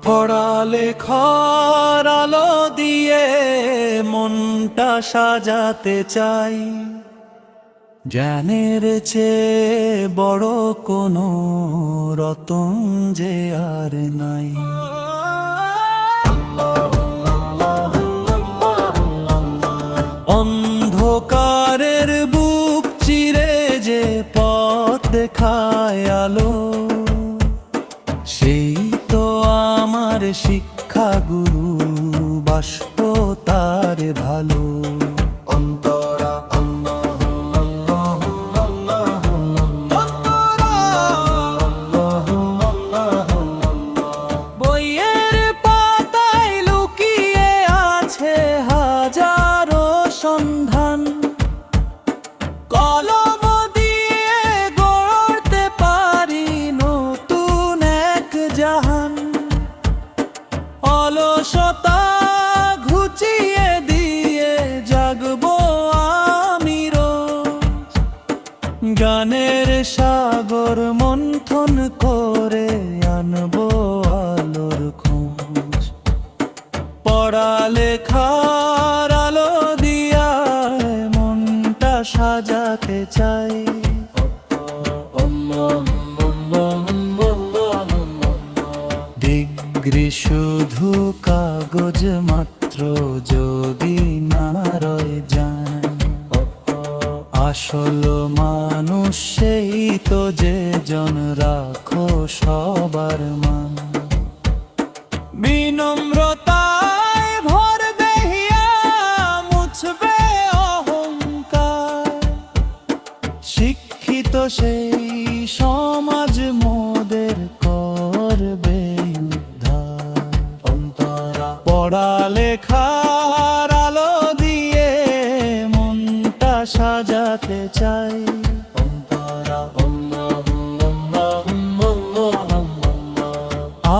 পড়ালেখার আলো দিয়ে মনটা সাজাতে চাই, জ্ঞানের চেয়ে বড় কোনো রতন যে আর নাই। অন্ধকারের বুক চিরে যে পথ দেখায় আলো, সেই তো আমার শিক্ষা গুরু, বাসবো তার ভালো। অন্তরা বইয়ের পাতায় লুকিয়ে আছে হাজারো সন্ধান, কলম দিয়ে গড়তে পারি নতুন এক জাহান। অলসতা ঘুচিয়ে দিয়ে জাগবো আমি রোজ, গানের সাগর মন্থন করে আনবো আলোর খোঁজ। পড়ালেখার আলো দিয়া মনটা সাজাতে চাই, ডিগ্রি শুধু কাগজ মাত্র যদি না রয়ে যায়, আসল মানুষ সেই তো যে জন রাখো সবার মান। বিনম্রতায় ভরবে হিয়া, মুছবে অহংকার, শিক্ষিত সেই সমাজ মোদের করবে উদ্ধার। অন্তরা পড়ালেখার আলো দিয়ে মনটা সাজাতে চাই,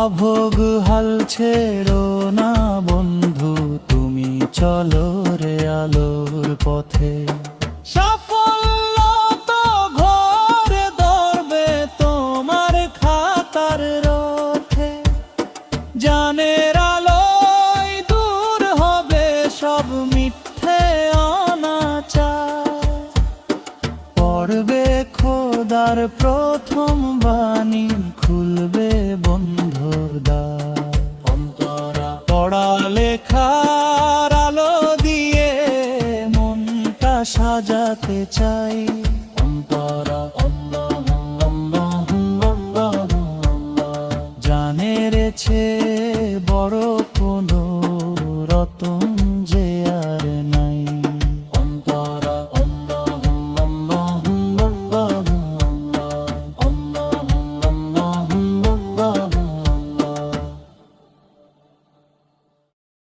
আভোগ হাল ছেড়ো না বন্ধু, তুমি চলো রে আলোর পথে। সাফল্য তো ঘরে ধরবে তোমার খাতার রথে, জানের আলোয় দূর হবে সব মিথ্যে অনাচার। পড়বে খোদার প্রথম বাণী, খুলবে বন্ধুর দ্বার। অন্তরা পড়ালেখার আলো দিয়ে মনটা সাজাতে চাই, অন্তরা জানের চেয়ে